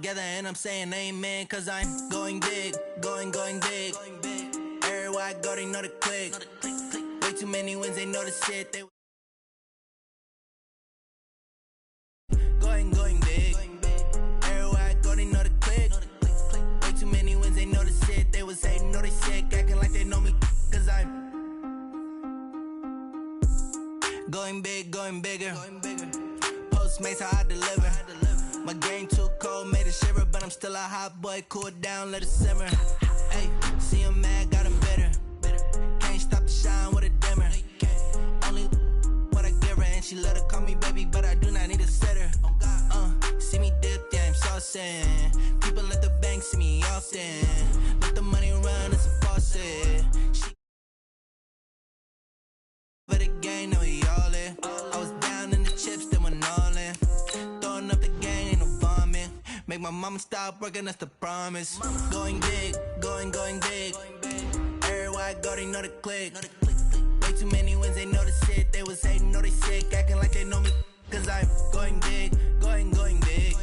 together and I'm saying amen, cause I'm going big, going big. Everywhere I go, they know the click. Way too many wins, they know the shit. They going big. Everywhere I go, they know the click. Way too many wins, they know the shit. They was hating, know they sick, acting like they know me, cause I'm going big, going bigger. Postmates, how I deliver. My game too cold, made it shiver, but I'm still a hot boy. Cool it down, let it simmer. Hey, see him mad, got him bitter. Can't stop the shine with a dimmer. Only what I give her, and she let her call me baby, but I do not need a sitter. See me dip, yeah, I'm saucing. People at the bank see me often. Let the money run, it's a faucet. She for the game, now we all in. I was down in the chips, then went all in. Throwing up the gang, ain't no vomit. Make my mama stop working, that's the promise. Going big, going big. Everywhere I go, they know the click. Way too many wins, they know the shit. They was hating, know they sick, acting like they know me, cause I'm going big, going big.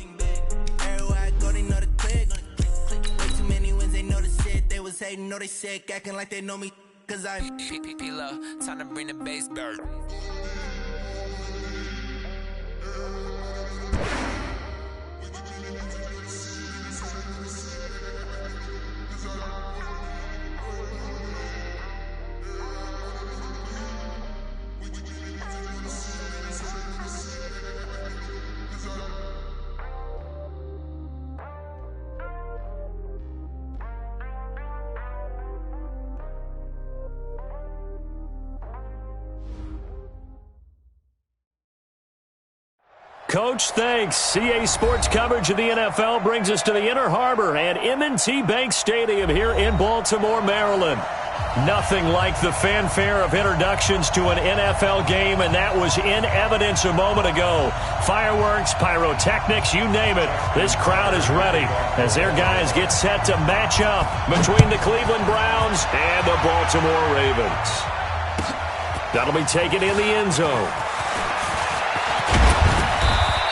Everywhere I go, they know the click. Way too many wins, they know the shit. They was hating, know they sick, acting like they know me, cause I'm P-P-P-Love, time to bring the bass back. Coach, thanks. CA Sports coverage of the NFL brings us to the Inner Harbor at M&T Bank Stadium here in Baltimore, Maryland. Nothing like the fanfare of introductions to an NFL game, and that was in evidence a moment ago. Fireworks, pyrotechnics, you name it. This crowd is ready as their guys get set to match up between the Cleveland Browns and the Baltimore Ravens. That'll be taken in the end zone.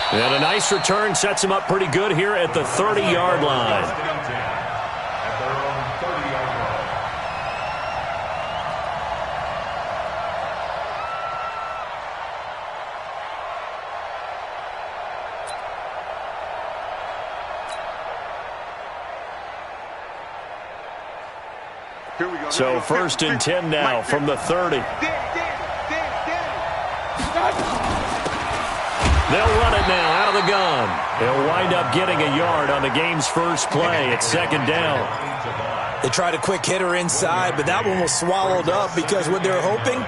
And a nice return sets him up pretty good here at the 30-yard line. So 1st and 10 now from the 30. They'll run it now out of the gun. They'll wind up getting a yard on the game's first play. It's 2nd down. They tried a quick hitter inside, but that one was swallowed up because what they're hoping,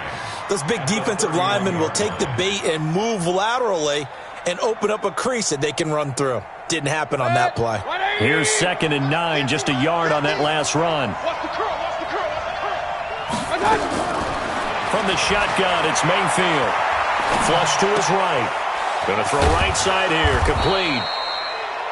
those big defensive linemen will take the bait and move laterally and open up a crease that they can run through. Didn't happen on that play. Here's 2nd and 9, just a yard on that last run. From the shotgun, it's Mayfield. Flush to his right. Going to throw right side here, complete.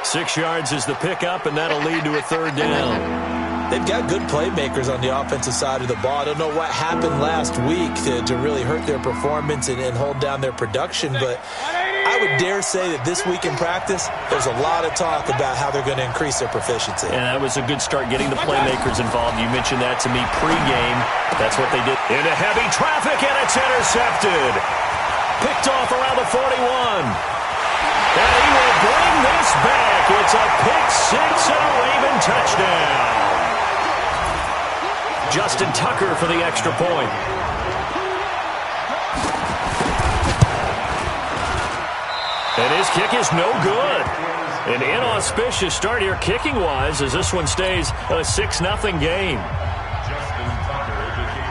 6 yards is the pickup, and that'll lead to a 3rd down. They've got good playmakers on the offensive side of the ball. I don't know what happened last week to really hurt their performance and hold down their production, but I would dare say that this week in practice, there's a lot of talk about how they're going to increase their proficiency. And that was a good start getting the playmakers involved. You mentioned that to me pregame. That's what they did. Into heavy traffic, and it's intercepted. Picked off around the 41. And he will bring this back. It's a pick-6 and a Raven touchdown. Justin Tucker for the extra point. And his kick is no good. An inauspicious start here kicking-wise as this one stays a 6-0 game.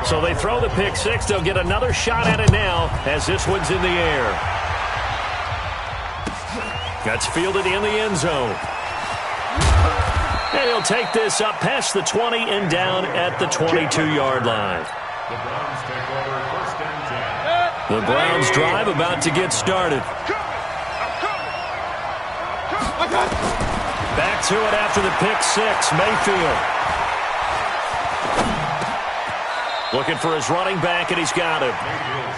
So they throw the pick-6. They'll get another shot at it now as this one's in the air. That's fielded in the end zone. And he'll take this up past the 20 and down at the 22-yard line. The Browns drive about to get started. Back to it after the pick-6, Mayfield. Looking for his running back, and he's got him.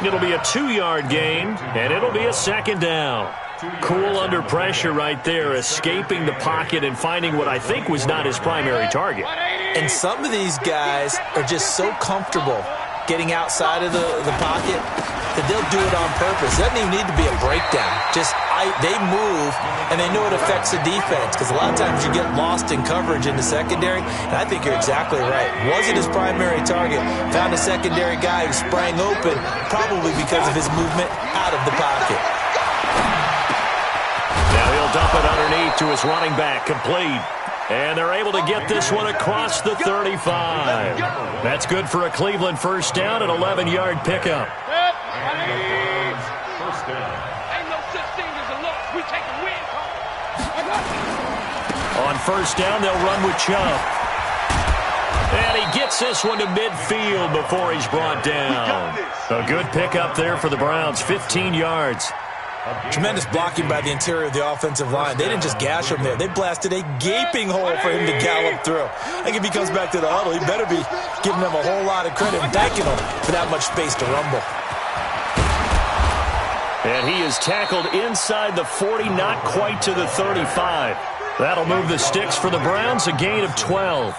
It'll be a 2-yard gain, and it'll be a 2nd down. Cool under pressure right there, escaping the pocket and finding what I think was not his primary target. And some of these guys are just so comfortable getting outside of the pocket that they'll do it on purpose. It doesn't even need to be a breakdown. They move, and they know it affects the defense, because a lot of times you get lost in coverage in the secondary, and I think you're exactly right. Wasn't his primary target. Found a secondary guy who sprang open, probably because of his movement out of the pocket. Now he'll dump it underneath to his running back, complete. And they're able to get this one across the 35. That's good for a Cleveland first down, an 11-yard pickup. On first down, they'll run with Chubb. And he gets this one to midfield before he's brought down. A good pickup there for the Browns, 15 yards. Tremendous blocking by the interior of the offensive line. They didn't just gash him there. They blasted a gaping hole for him to gallop through. I think if he comes back to the huddle, he better be giving them a whole lot of credit and thanking them for that much space to rumble. And he is tackled inside the 40, not quite to the 35. That'll move the sticks for the Browns, a gain of 12.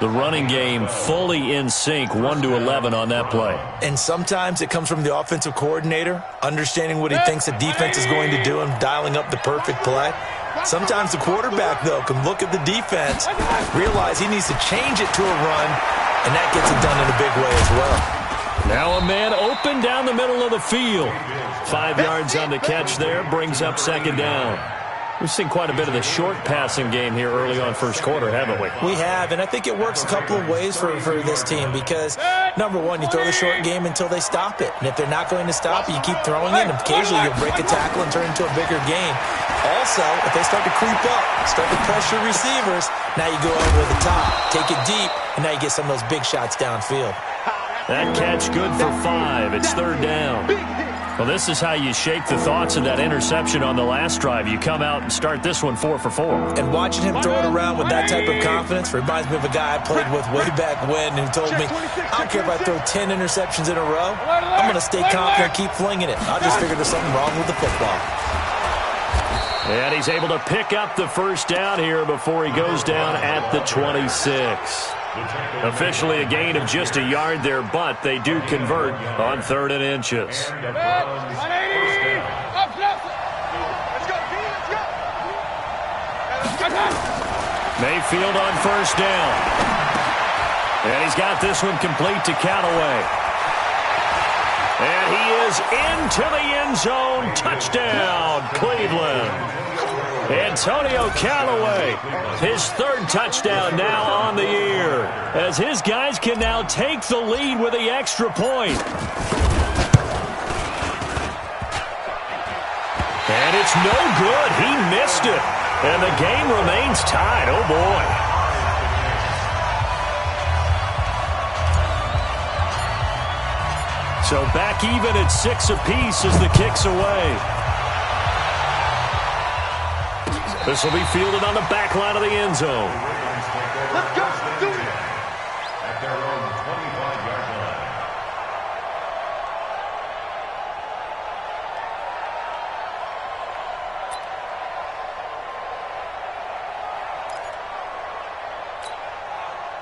The running game fully in sync, 1-11 on that play. And sometimes it comes from the offensive coordinator, understanding what he thinks the defense is going to do and dialing up the perfect play. Sometimes the quarterback, though, can look at the defense, realize he needs to change it to a run, and that gets it done in a big way as well. Now a man open down the middle of the field. 5 yards on the catch there, brings up second down. We've seen quite a bit of the short passing game here early on first quarter, haven't we? We have, and I think it works a couple of ways for this team because, number one, you throw the short game until they stop it. And if they're not going to stop it, you keep throwing it, and occasionally you'll break a tackle and turn it into a bigger gain. Also, if they start to creep up, start to pressure receivers, now you go over the top, take it deep, and now you get some of those big shots downfield. That catch good for 5. It's third down. Well, this is how you shake the thoughts of that interception on the last drive. You come out and start this one 4 for 4. And watching him throw it around with that type of confidence reminds me of a guy I played with way back when who told me, I don't care if I throw 10 interceptions in a row. I'm going to stay confident, keep flinging it. I just figured there's something wrong with the football. And he's able to pick up the first down here before he goes down at the 26. Officially a gain of just a yard there, but they do convert on 3rd and inches. Mayfield on first down. And he's got this one complete to Callaway. And he is into the end zone. Touchdown, Cleveland. Antonio Callaway, his 3rd touchdown now on the year, as his guys can now take the lead with the extra point. And it's no good. He missed it. And the game remains tied. Oh, boy. So back even at 6 apiece as the kick's away. This will be fielded on the back line of the end zone. Let's go. Do it. At their own 25-yard line.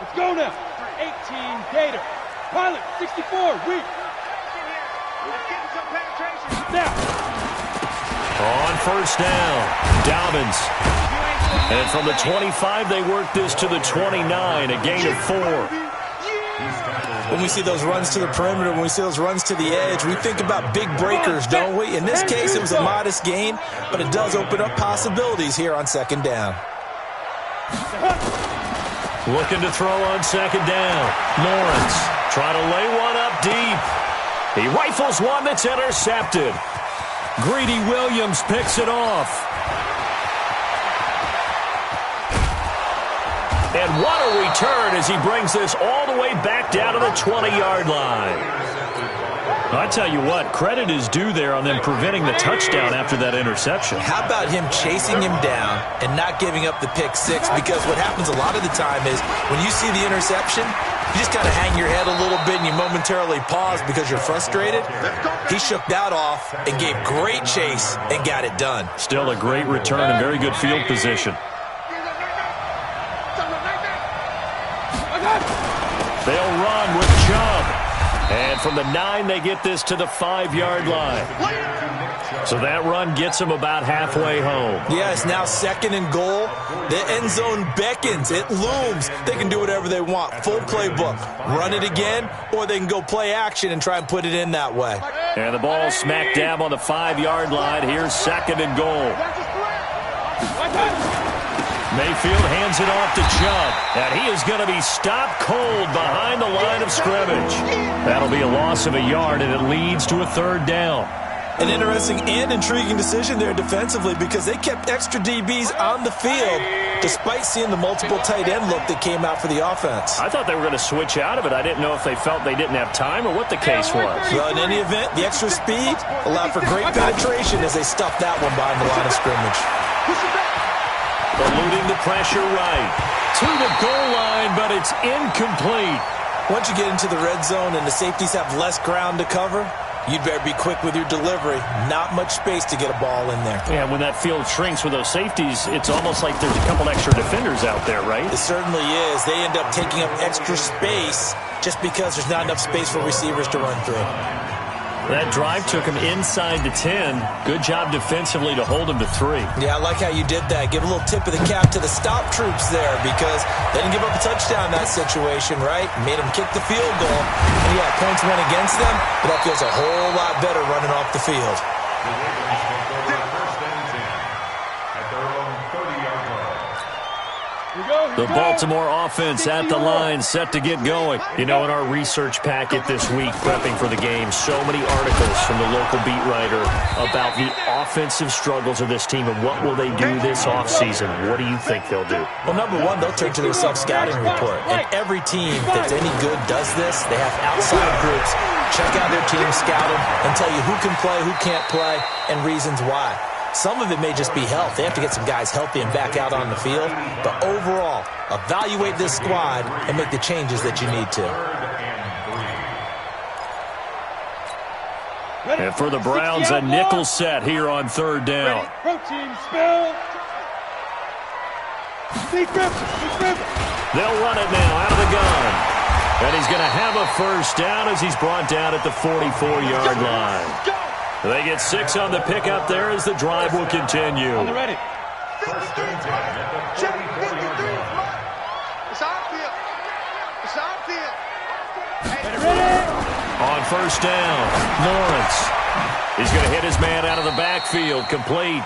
Let's go now. 18 Gator. Pilot 64. Weak. Let's get some penetration. Now. On first down, Dobbins. And from the 25, they work this to the 29, a gain of 4. When we see those runs to the perimeter, when we see those runs to the edge, we think about big breakers, don't we? In this case, it was a modest gain, but it does open up possibilities here on second down. Looking to throw on second down. Lawrence trying to lay one up deep. He rifles one that's intercepted. Greedy Williams picks it off. And what a return as he brings this all the way back down to the 20-yard line. I tell you what, credit is due there on them preventing the touchdown after that interception. How about him chasing him down and not giving up the pick six? Because what happens a lot of the time is when you see the interception, you just kind of hang your head a little bit and you momentarily pause because you're frustrated. He shook that off and gave great chase and got it done. Still a great return and very good field position. They'll run with Chubb. And from the 9, they get this to the 5-yard line. So that run gets them about halfway home. Yeah, it's now 2nd and goal. The end zone beckons. It looms. They can do whatever they want. Full playbook. Run it again, or they can go play action and try and put it in that way. And the ball smack dab on the 5-yard line. Here's 2nd and goal. Mayfield hands it off to Chubb, and he is going to be stopped cold behind the line of scrimmage. That'll be a loss of a yard, and it leads to a 3rd down. An interesting and intriguing decision there defensively because they kept extra DBs on the field despite seeing the multiple tight end look that came out for the offense. I thought they were going to switch out of it. I didn't know if they felt they didn't have time or what the case was. Well, in any event, the extra speed allowed for great penetration as they stuffed that one behind the line of scrimmage. Eluding the pressure right to the goal line, but it's incomplete. Once you get into the red zone and the safeties have less ground to cover, you'd better be quick with your delivery. Not much space to get a ball in there. Yeah, when that field shrinks with those safeties, it's almost like there's a couple extra defenders out there, right? It certainly is. They end up taking up extra space just because there's not enough space for receivers to run through. That drive took him inside the 10. Good job defensively to hold him to 3. Yeah, I like how you did that. Give a little tip of the cap to the stop troops there because they didn't give up a touchdown in that situation, right? Made them kick the field goal. And yeah, points went against them, but that feels a whole lot better running off the field. The Baltimore offense at the line, set to get going. You know, in our research packet this week, prepping for the game, so many articles from the local beat writer about the offensive struggles of this team and what will they do this offseason. What do you think they'll do? Well, number one, they'll turn to their self-scouting report. And every team that's any good does this. They have outside groups. Check out their team, scout them, and tell you who can play, who can't play, and reasons why. Some of it may just be health. They have to get some guys healthy and back out on the field. But overall, evaluate this squad and make the changes that you need to. And for the Browns, a nickel set here on 3rd down. Protein spill. They'll run it now out of the gun. And he's going to have a 1st down as he's brought down at the 44-yard line. They get 6 on the pickup there as the drive will continue. On the ready. Check 53 is mine. It's on field. It's on field. Ready. On 1st down, Lawrence. He's going to hit his man out of the backfield, complete.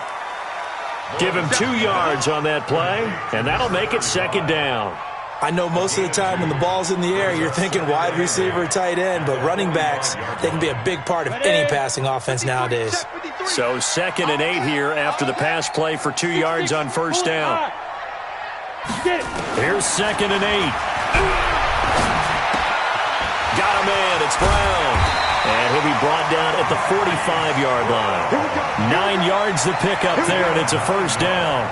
Give him 2 yards on that play, and that'll make it 2nd down. I know most of the time when the ball's in the air, you're thinking wide receiver, tight end, but running backs, they can be a big part of any passing offense nowadays. So 2nd and 8 here after the pass play for 2 yards on 1st down. Here's 2nd and 8. Got a man, it's Brown. And he'll be brought down at the 45-yard line. 9 yards to pick up there, and it's a 1st down.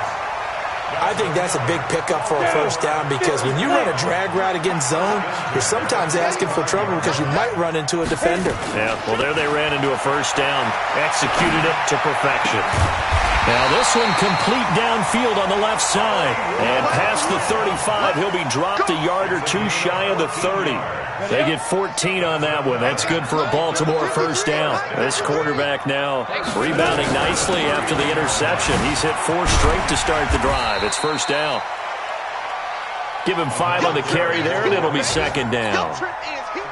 I think that's a big pickup for a 1st down because when you run a drag route against zone, you're sometimes asking for trouble because you might run into a defender. Yeah, well, there they ran into a 1st down, executed it to perfection. Now this one complete downfield on the left side. And past the 35, he'll be dropped a yard or 2 shy of the 30. They get 14 on that one. That's good for a Baltimore 1st down. This quarterback now rebounding nicely after the interception. He's hit 4 straight to start the drive. It's 1st down. Give him 5 on the carry there, and it'll be 2nd down.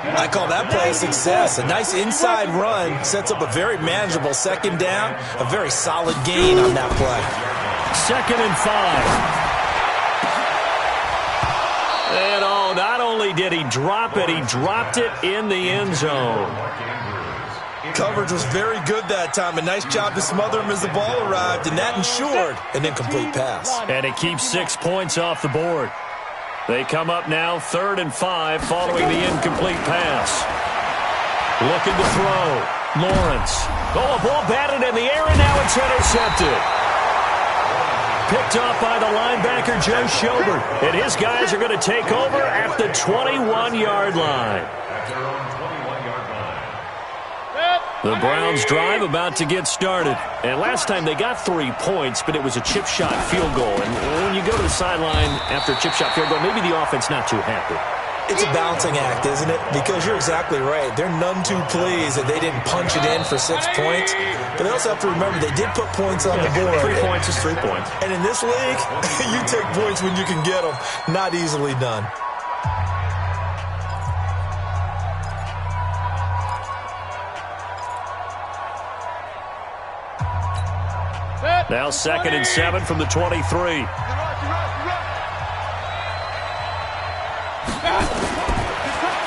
I call that play a success. A nice inside run sets up a very manageable 2nd down. A very solid gain on that play. 2nd and 5. And oh, not only did he drop it, he dropped it in the end zone. Coverage was very good that time. A nice job to smother him as the ball arrived, and that ensured an incomplete pass. And it keeps 6 points off the board. They come up now 3rd and 5 following the incomplete pass. Looking to throw. Lawrence. Oh, a ball batted in the air, and now it's intercepted. picked off by the linebacker, Joe Schobert. And his guys are going to take over at the 21-yard line. The Browns drive about to get started. And last time they got 3 points, but it was a chip shot field goal. And when you go to the sideline after a chip shot field goal, maybe the offense not too happy. It's a balancing act, isn't it? Because you're exactly right. They're none too pleased that they didn't punch it in for 6 points. But they also have to remember they did put points on the board. 3 points is 3 points. And in this league, you take points when you can get them. Not easily done. Now 2nd and 7 from the 23.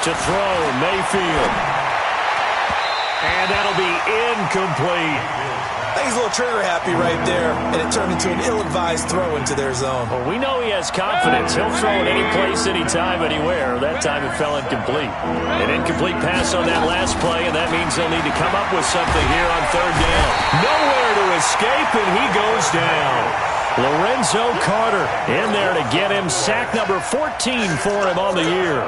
To throw, Mayfield. And that'll be incomplete. I think he's a little trigger happy right there, and it turned into an ill-advised throw into their zone. Well, we know he has confidence. He'll throw it any place, anytime, anywhere. That time it fell incomplete. An incomplete pass on that last play, and that means they'll need to come up with something here on 3rd down. Nowhere to escape, and he goes down. Lorenzo Carter in there to get him. Sack number 14 for him on the year.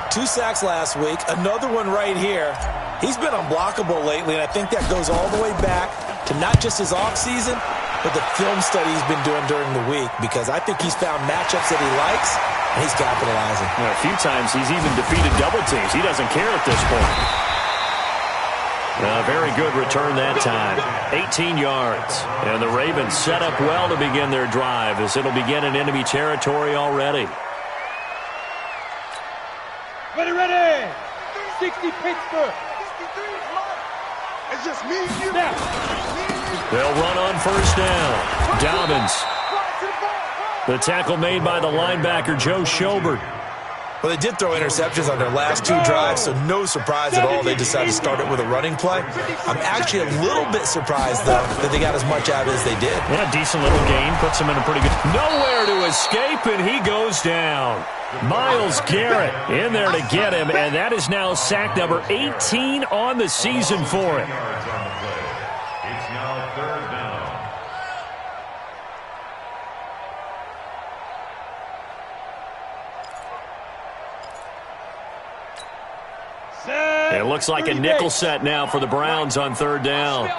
2 sacks last week, another one right here. He's been unblockable lately, and I think that goes all the way back to not just his offseason, but the film study he's been doing during the week, because I think he's found matchups that he likes, and he's capitalizing. Well, a few times he's even defeated double teams. He doesn't care at this point. Very good return that time. 18 yards. And the Ravens set up well to begin their drive, as it'll begin in enemy territory already. Ready. 60 Pittsburgh. It's just me and you. They'll run on 1st down. Dobbins. The tackle made by the linebacker, Joe Schobert. Well, they did throw interceptions on their last 2 drives, so no surprise at all they decided to start it with a running play. I'm actually a little bit surprised, though, that they got as much out as they did. Yeah, decent little gain. Puts him in a pretty good... Nowhere to escape, and he goes down. Myles Garrett in there to get him, and that is now sack number 18 on the season for him. It's now 3rd down. It looks like a nickel set now for the Browns on 3rd down.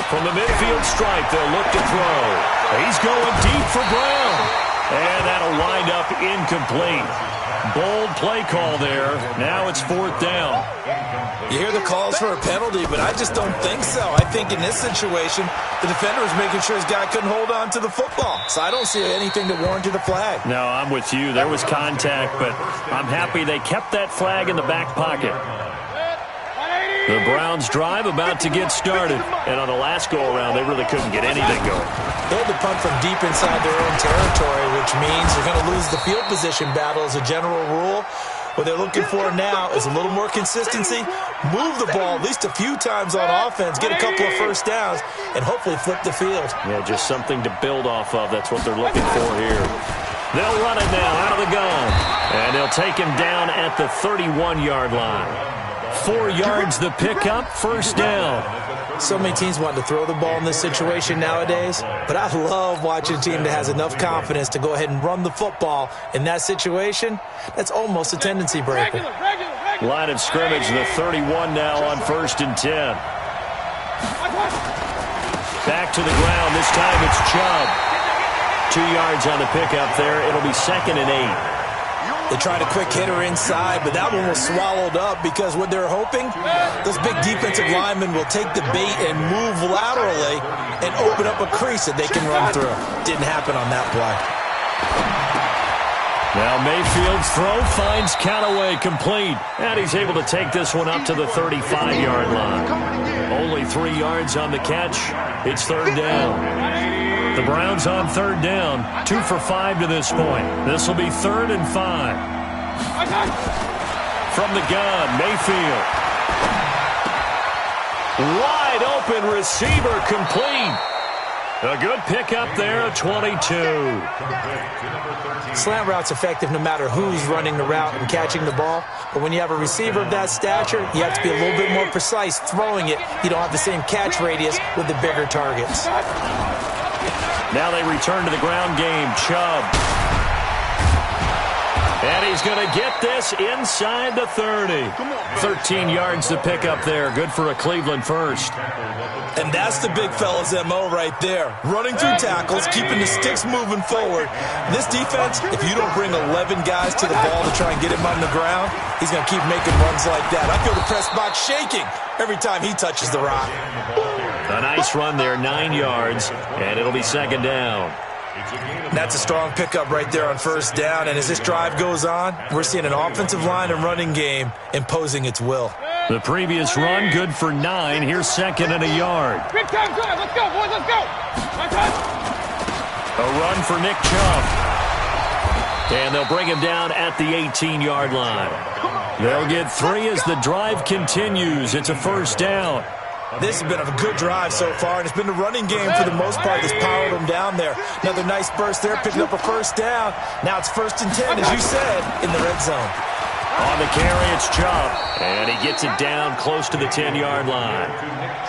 From the midfield stripe, they'll look to throw. He's going deep for Brown. And that'll wind up incomplete. Bold play call there. Now it's 4th down. You hear the calls for a penalty, but I just don't think so. I think in this situation, the defender was making sure his guy couldn't hold on to the football. So I don't see anything that warranted a flag. No, I'm with you. There was contact, but I'm happy they kept that flag in the back pocket. The Browns drive about to get started. And on the last go-around, they really couldn't get anything going. They had to punt from deep inside their own territory, which means you're going to lose the field position battle as a general rule. What they're looking for now is a little more consistency, move the ball at least a few times on offense, get a couple of 1st downs, and hopefully flip the field. Yeah, just something to build off of. That's what they're looking for here. They'll run it now out of the gun. And they'll take him down at the 31-yard line. 4 yards the pickup, 1st down. So many teams want to throw the ball in this situation nowadays, but I love watching a team that has enough confidence to go ahead and run the football in that situation. That's almost a tendency breaker. Line of scrimmage, the 31 now on 1st and 10. Back to the ground. This time it's Chubb. 2 yards on the pickup there. It'll be 2nd and 8. They tried a quick hitter inside, but that one was swallowed up because what they're hoping, those big defensive linemen will take the bait and move laterally and open up a crease that they can run through. Didn't happen on that play. Now Mayfield's throw finds Callaway complete. And he's able to take this one up to the 35-yard line. Only 3 yards on the catch. It's 3rd down. The Browns on 3rd down, 2 for 5 to this point. This will be 3rd and 5. From the gun, Mayfield. Wide open receiver complete. A good pickup there, 22. Slant route's effective no matter who's running the route and catching the ball. But when you have a receiver of that stature, you have to be a little bit more precise throwing it. You don't have the same catch radius with the bigger targets. Now they return to the ground game. Chubb. And he's going to get this inside the 30. 13 yards to pick up there. Good for a Cleveland first. And that's the big fella's MO right there. Running through tackles, keeping the sticks moving forward. This defense, if you don't bring 11 guys to the ball to try and get him on the ground, he's going to keep making runs like that. I feel the press box shaking every time he touches the rock. A nice run there, 9 yards, and it'll be second down. That's a strong pickup right there on first down. And as this drive goes on, we're seeing an offensive line and running game imposing its will. The previous run, good for 9. Here's second and a yard. Big time drive. Let's go, boys. Let's go. A run for Nick Chubb. And they'll bring him down at the 18-yard line. They'll get 3 as the drive continues. It's a first down. This has been a good drive so far, and it's been the running game for the most part that's powered them down there. Another nice burst there, picking up a first down. Now it's 1st and 10, as you said, in the red zone. On the carry, it's Chubb, and he gets it down close to the 10-yard line.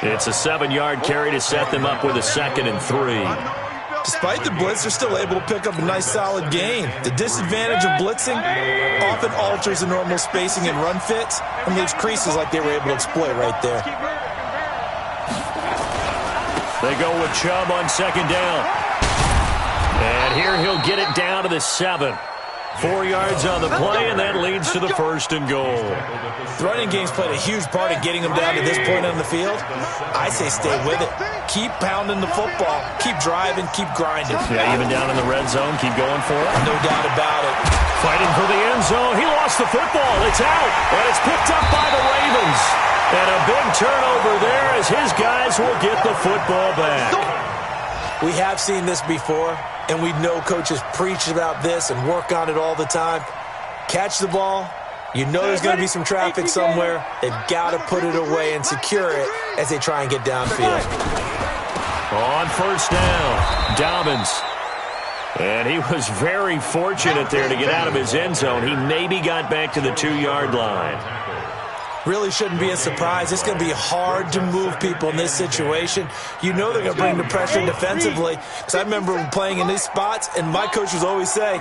It's a 7-yard carry to set them up with a 2nd and 3. Despite the blitz, they're still able to pick up a nice solid gain. The disadvantage of blitzing often alters the normal spacing and run fits and leaves creases like they were able to exploit right there. They go with Chubb on second down. And here he'll get it down to the 7. 4 yards on the play, and that leads to the 1st and goal. The running game's played a huge part in getting them down to this point on the field. I say stay with it. Keep pounding the football. Keep driving. Keep grinding. Yeah, even down in the red zone, keep going for it. No doubt about it. Fighting for the end zone. He lost the football. It's out, and it's picked up by the Ravens. And a big turnover there as his guys will get the football back. We have seen this before, and we know coaches preach about this and work on it all the time. Catch the ball. You know there's going to be some traffic somewhere. They've got to put it away and secure it as they try and get downfield. On first down, Dobbins. And he was very fortunate there to get out of his end zone. He maybe got back to the 2-yard line. Really shouldn't be a surprise. It's going to be hard to move people in this situation. You know they're going to bring the pressure defensively. Because I remember playing in these spots, and my coach would always say,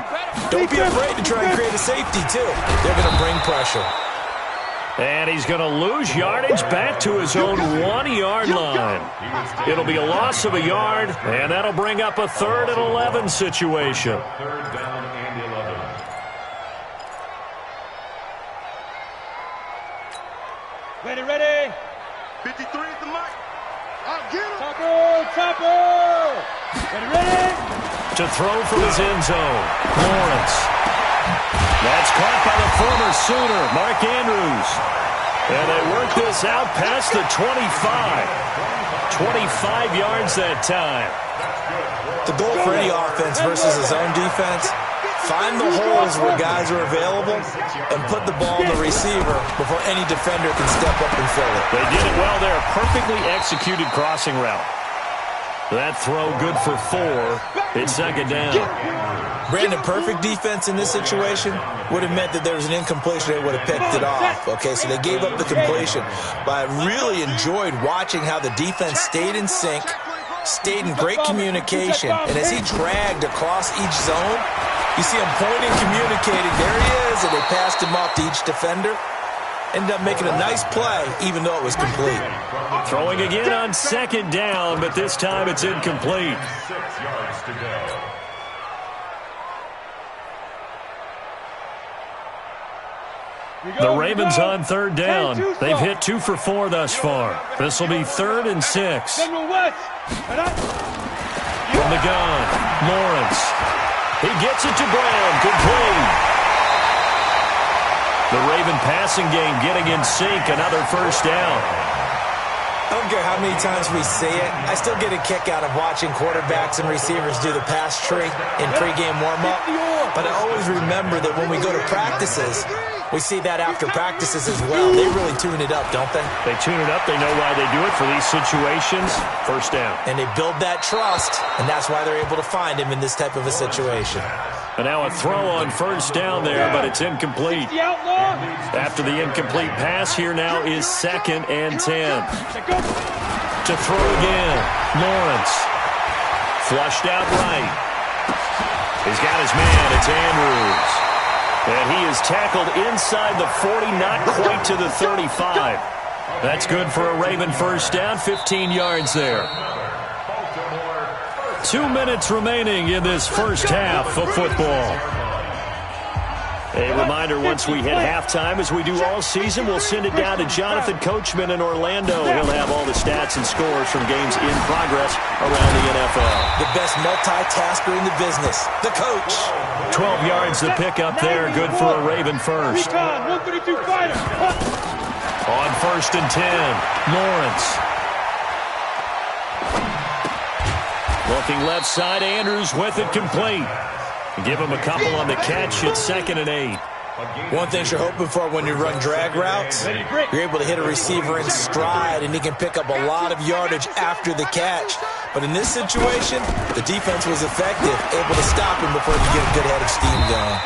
don't be afraid to try and create a safety, too. They're going to bring pressure. And he's going to lose yardage back to his own 1-yard line. It'll be a loss of a yard, and that'll bring up a 3rd and 11 situation. 3rd down and 11. Ready. 53 is the mark. I'll get him. Topper. Ready. To throw from his end zone, Lawrence. That's caught by the former Sooner, Mark Andrews. And they work this out past the 25. 25 yards that time. The goal for any offense versus a zone defense, find the holes where guys are available and put the ball in the receiver before any defender can step up and fill it. They did it well there. Perfectly executed crossing route. That throw good for 4. It's second down. Brandon, perfect defense in this situation would have meant that there was an incompletion. They would have picked it off. Okay, so they gave up the completion. But I really enjoyed watching how the defense stayed in sync, stayed in great communication. And as he dragged across each zone, you see him pointing, communicating. There he is, and they passed him off to each defender. Ended up making a nice play, even though it was complete. Throwing again on second down, but this time it's incomplete. 6 yards to go. The Ravens on 3rd down. They've hit 2 for 4 thus far. This will be 3rd and 6. From the gun, Lawrence. He gets it to Brown, complete. The Raven passing game getting in sync, another first down. I don't care how many times we see it. I still get a kick out of watching quarterbacks and receivers do the pass tree in pregame warm-up. But I always remember that when we go to practices, we see that after practices as well. They really tune it up, don't they? They tune it up. They know why they do it for these situations. First down. And they build that trust, and that's why they're able to find him in this type of a situation. And now a throw on first down there, but it's incomplete. After the incomplete pass, here now is 2nd and 10. To throw again, Lawrence. Flushed out right. He's got his man. It's Andrews. And he is tackled inside the 40, not quite to the 35. That's good for a Raven first down, 15 yards there. 2 minutes remaining in this first half of football. A reminder, once we hit halftime, as we do all season, we'll send it down to Jonathan Coachman in Orlando. He'll have all the stats and scores from games in progress around the NFL. The best multitasker in the business, the coach. 12 yards to pick up there, good for a Raven first. On 1st and 10, Lawrence. Looking left side, Andrews with it complete. Give him a couple on the catch. It's 2nd and 8. One thing you're hoping for when you run drag routes, you're able to hit a receiver in stride, and he can pick up a lot of yardage after the catch. But in this situation, the defense was effective, able to stop him before he could get a good head of steam going.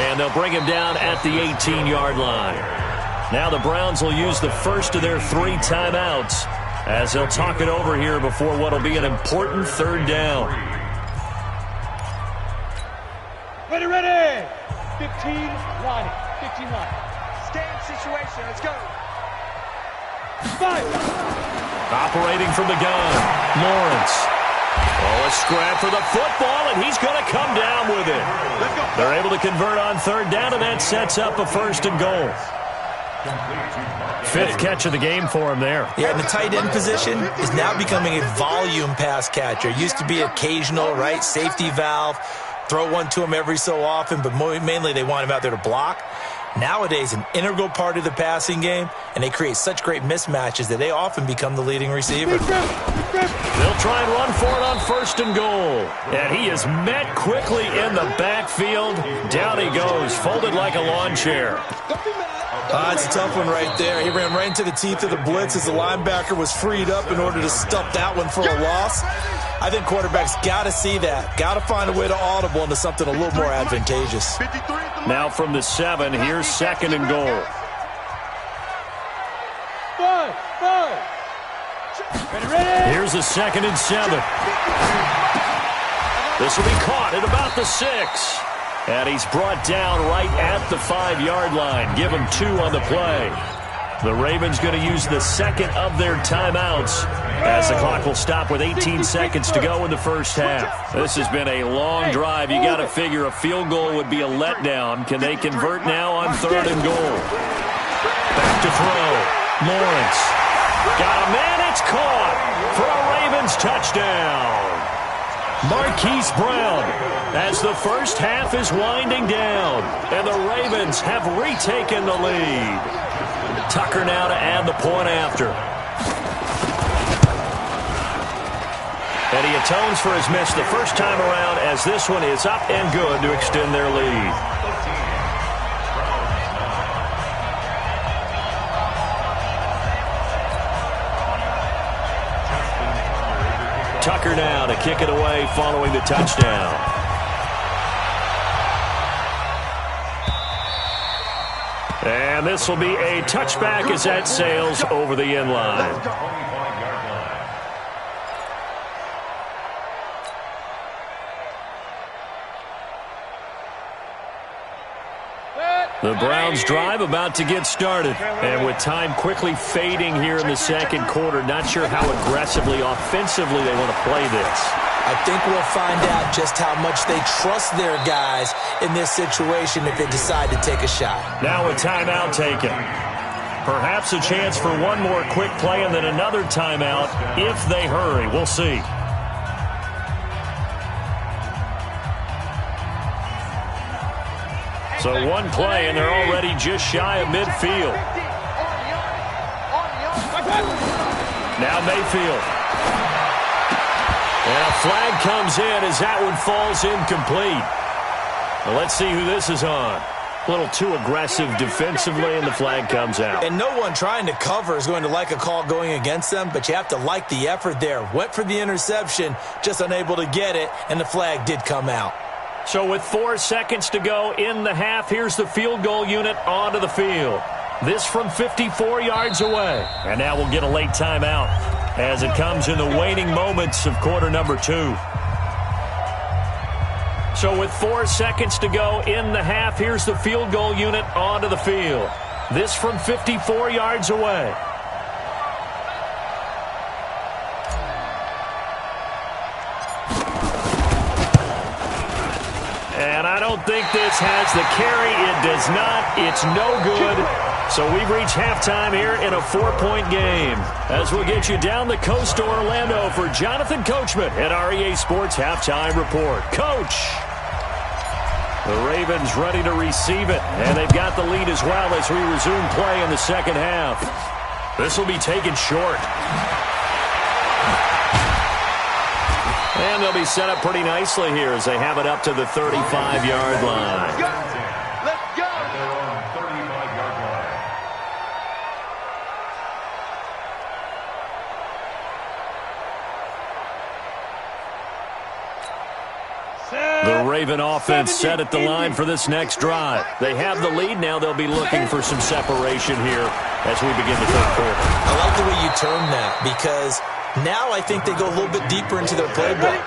And they'll bring him down at the 18-yard line. Now the Browns will use the first of their 3 timeouts as they'll talk it over here before what will be an important 3rd down. Ready. 15 line. 15 line. Stand situation. Let's go. 5. Operating from the gun, Lawrence. Oh, a scrap for the football, and he's going to come down with it. They're able to convert on 3rd down, and that sets up a 1st and goal. 5th catch of the game for him there. Yeah, and the tight end position is now becoming a volume pass catcher. It used to be occasional, right? Safety valve. Throw one to him every so often, but mainly they want him out there to block. Nowadays, an integral part of the passing game, and they create such great mismatches that they often become the leading receiver. They'll try and run for it on 1st and goal. And he is met quickly in the backfield. Down he goes, folded like a lawn chair. It's a tough one right there. He ran right into the teeth of the blitz as the linebacker was freed up in order to stuff that one for a loss. I think quarterbacks got to see that. Got to find a way to audible into something a little more advantageous. Now from the 7, here's 2nd and goal. 5. Here's a 2nd and 7. This will be caught at about the 6. And he's brought down right at the 5-yard line. Give him 2 on the play. The Ravens going to use the 2nd of their timeouts as the clock will stop with 18 seconds to go in the first half. This has been a long drive. You got to figure a field goal would be a letdown. Can they convert now on 3rd and goal? Back to throw. Lawrence. Got a man. It's caught for a Ravens touchdown. Marquise Brown as the first half is winding down, and the Ravens have retaken the lead. Tucker now to add the point after. And he atones for his miss the first time around as this one is up and good to extend their lead. Tucker now to kick it away following the touchdown. And this will be a touchback as that sails over the end line. The Browns drive about to get started. And with time quickly fading here in the second quarter, not sure how aggressively, offensively they want to play this. I think we'll find out just how much they trust their guys in this situation if they decide to take a shot. Now a timeout taken. Perhaps a chance for one more quick play and then another timeout if they hurry. We'll see. So one play, and they're already just shy of midfield. Now Mayfield. And a flag comes in as that one falls incomplete. Well, let's see who this is on. A little too aggressive defensively, and the flag comes out. And no one trying to cover is going to like a call going against them, but you have to like the effort there. Went for the interception, just unable to get it, and the flag did come out. So with 4 seconds to go in the half, here's the field goal unit onto the field. This from 54 yards away. And now we'll get a late timeout as it comes in the waning moments of quarter number 2. So with 4 seconds to go in the half, here's the field goal unit onto the field. This from 54 yards away. And I don't think this has the carry. It does not. It's no good. So we've reached halftime here in a 4-point game. As we'll get you down the coast to Orlando for Jonathan Coachman at our EA Sports Halftime Report. Coach! The Ravens ready to receive it, and they've got the lead as well as we resume play in the second half. This will be taken short. And they'll be set up pretty nicely here as they have it up to the 35-yard line. Let's go. They're on 35-yard line. The Raven offense set at the line for this next drive. They have the lead. Now they'll be looking for some separation here as we begin the third quarter. I like the way you term that because now I think they go a little bit deeper into their playbook.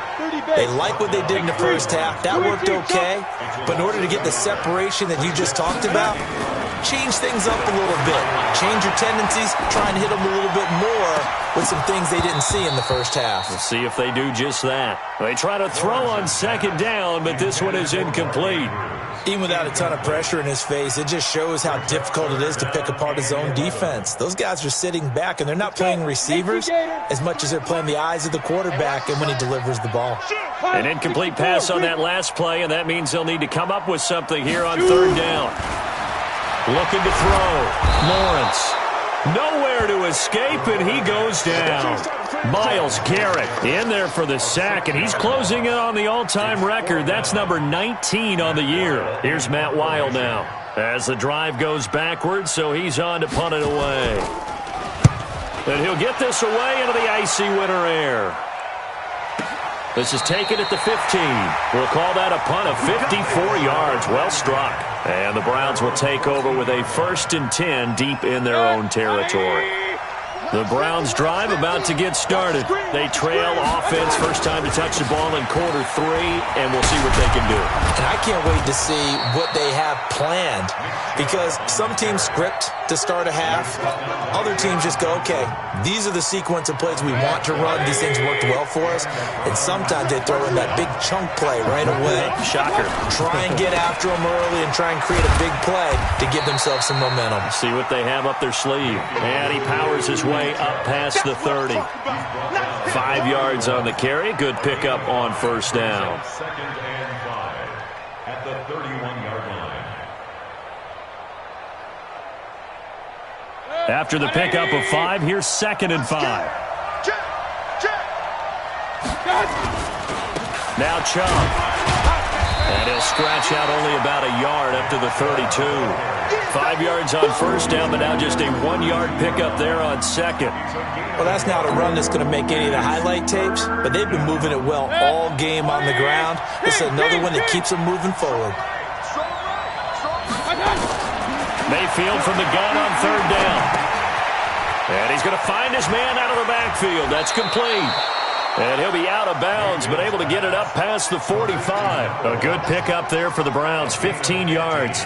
They like what they did in the first half. That worked okay. But in order to get the separation that you just talked about, change things up a little bit. Change your tendencies. Try and hit them a little bit more with some things they didn't see in the first half. We'll see if they do just that. They try to throw on second down, but this one is incomplete. Even without a ton of pressure in his face, it just shows how difficult it is to pick apart his own defense. Those guys are sitting back, and they're not playing receivers as much as they're playing the eyes of the quarterback and when he delivers the ball. An incomplete pass on that last play, and that means they'll need to come up with something here on third down. Looking to throw. Lawrence. Nowhere to escape, and he goes down. Myles Garrett in there for the sack, and he's closing in on the all-time record. That's number 19 on the year. Here's Matt Wild now as the drive goes backwards, so he's on to punt it away. And he'll get this away into the icy winter air. This is taken at the 15. We'll call that a punt of 54 yards. Well struck. And the Browns will take over with a 1st and 10 deep in their own territory. The Browns drive about to get started. They trail offense, first time to touch the ball in quarter 3, and we'll see what they can do. And I can't wait to see what they have planned because some teams script to start a half. Other teams just go, okay, these are the sequence of plays we want to run. These things worked well for us. And sometimes they throw in that big chunk play right away. Shocker. Try and get after them early and try and create a big play to give themselves some momentum. See what they have up their sleeve. And he powers his way up past the 30. 5 yards on the carry. Good pickup on first down. 2nd and 5 at the 31-yard line. After the pickup of 5, here's 2nd and 5. Now Chubb. And he'll scratch out only about a yard up to the 32. 5 yards on first down, but now just a 1-yard pickup there on second. Well, that's not a run that's going to make any of the highlight tapes, but they've been moving it well all game on the ground. This is another one that keeps them moving forward. Mayfield from the gun on third down. And he's going to find his man out of the backfield. That's complete. And he'll be out of bounds, but able to get it up past the 45. A good pickup there for the Browns, 15 yards.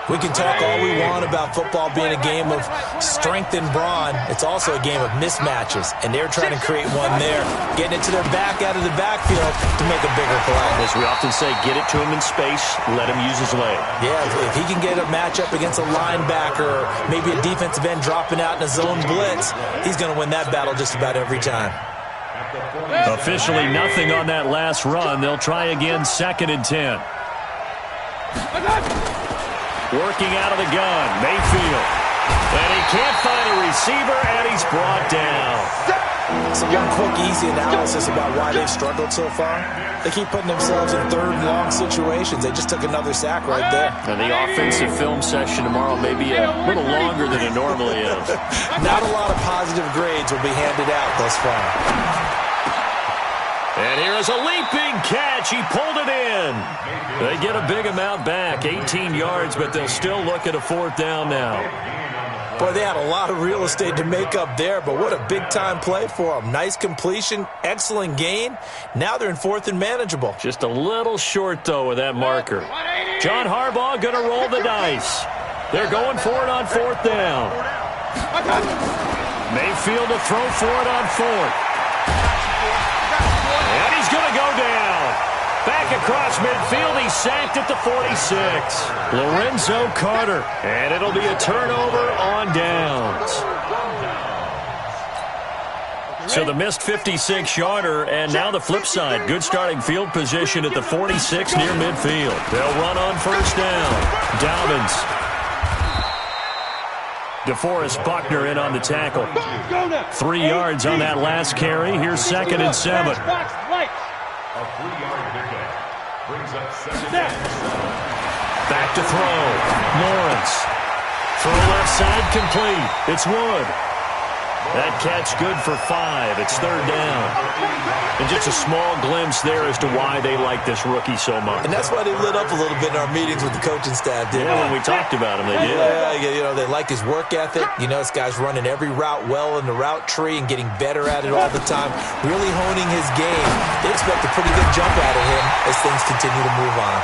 We can talk all we want about football being a game of strength and brawn. It's also a game of mismatches, and they're trying to create one there, getting it to their back out of the backfield to make a bigger play. As we often say, get it to him in space, let him use his leg. Yeah, if he can get a matchup against a linebacker or maybe a defensive end dropping out in a zone blitz, he's going to win that battle just about every time. Officially nothing on that last run. They'll try again, 2nd and 10. Working out of the gun, Mayfield. And he can't find a receiver, and he's brought down. So one quick, easy analysis about why they've struggled so far. They keep putting themselves in third and long situations. They just took another sack right there. And the offensive film session tomorrow may be a little longer than it normally is. Not a lot of positive grades will be handed out thus far. And here is a leaping catch. He pulled it in. They get a big amount back, 18 yards, but they'll still look at a 4th down now. Boy, they had a lot of real estate to make up there, but what a big-time play for them. Nice completion, excellent gain. Now they're in 4th and manageable. Just a little short, though, with that marker. John Harbaugh going to roll the dice. They're going for it on 4th down. Mayfield to throw for it on 4th. And he's going to go down. Back across midfield, he's sacked at the 46. Lorenzo Carter. And it'll be a turnover on downs. So the missed 56-yarder, and now the flip side. Good starting field position at the 46 near midfield. They'll run on 1st down. Dobbins. DeForest Buckner in on the tackle. 3 yards on that last carry. Here's 2nd and 7. A 3-yard pickup brings up 2nd down. Back to throw. Lawrence. Throw left side complete. It's Wood. That catch good for 5. It's 3rd down. And just a small glimpse there as to why they like this rookie so much. And that's why they lit up a little bit in our meetings with the coaching staff, didn't they? When we talked about him, they did. Yeah, you know, they like his work ethic. You know, this guy's running every route well in the route tree and getting better at it all the time, really honing his game. They expect a pretty good jump out of him as things continue to move on.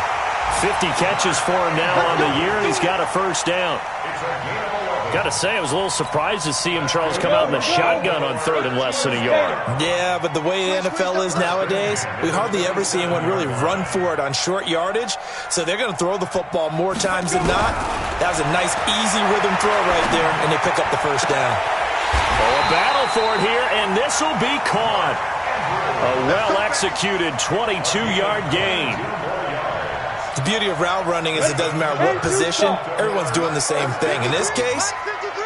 50 catches for him now on the year, and he's got a 1st down. Got to say, I was a little surprised to see him, Charles, come out in the shotgun on 3rd and less than a yard. Yeah, but the way the NFL is nowadays, we hardly ever see anyone really run for it on short yardage. So they're going to throw the football more times than not. That was a nice, easy rhythm throw right there, and they pick up the 1st down. Oh, a battle for it here, and this will be caught. A well-executed 22-yard gain. The beauty of route running is it doesn't matter what position, everyone's doing the same thing. In this case,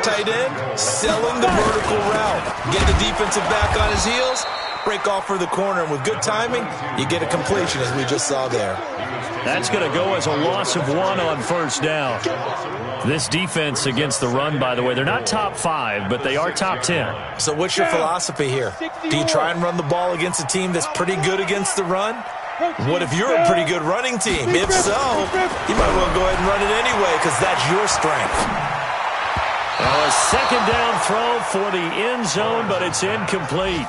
tight end, selling the vertical route. Get the defensive back on his heels, break off for the corner, and with good timing, you get a completion as we just saw there. That's going to go as a loss of 1 on 1st down. This defense against the run, by the way, they're not top 5, but they are top 10. So what's your philosophy here? Do you try and run the ball against a team that's pretty good against the run? What if you're a pretty good running team? If so, you might well go ahead and run it anyway because that's your strength. A 2nd down throw for the end zone, but it's incomplete.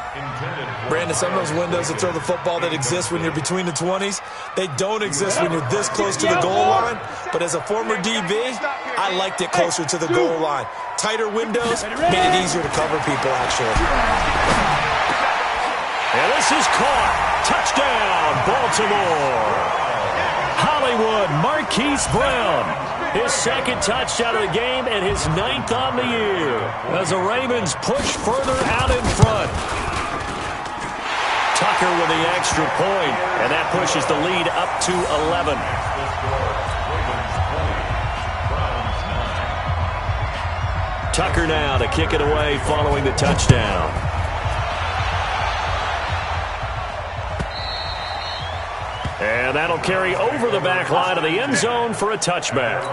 Brandon, some of those windows to throw the football that exist when you're between the 20s, they don't exist when you're this close to the goal line. But as a former DB, I liked it closer to the goal line. Tighter windows made it easier to cover people, actually. And this is caught. Touchdown, Baltimore. Hollywood Marquise Brown. His 2nd touchdown of the game and his 9th on the year. As the Ravens push further out in front. Tucker with the extra point, and that pushes the lead up to 11. Tucker now to kick it away following the touchdown. And that'll carry over the back line of the end zone for a touchback.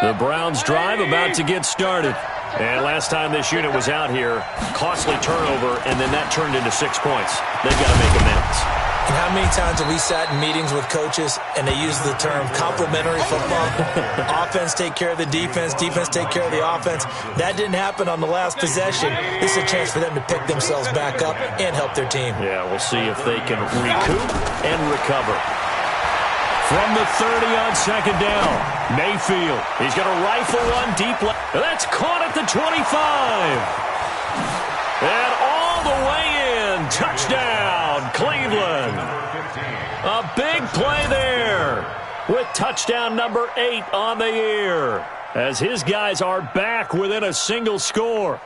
The Browns drive about to get started. And last time this unit was out here, costly turnover, and then that turned into 6 points. They've got to make amends. And how many times have we sat in meetings with coaches and they use the term complementary football? Offense take care of the defense, defense take care of the offense. That didn't happen on the last possession. This is a chance for them to pick themselves back up and help their team. Yeah, we'll see if they can recoup and recover. From the 30 on 2nd down, Mayfield. He's going to rifle one deep left. That's caught at the 25. And all the way in. Touchdown, Cleveland. A big play there with touchdown number 8 on the year as his guys are back within a single score.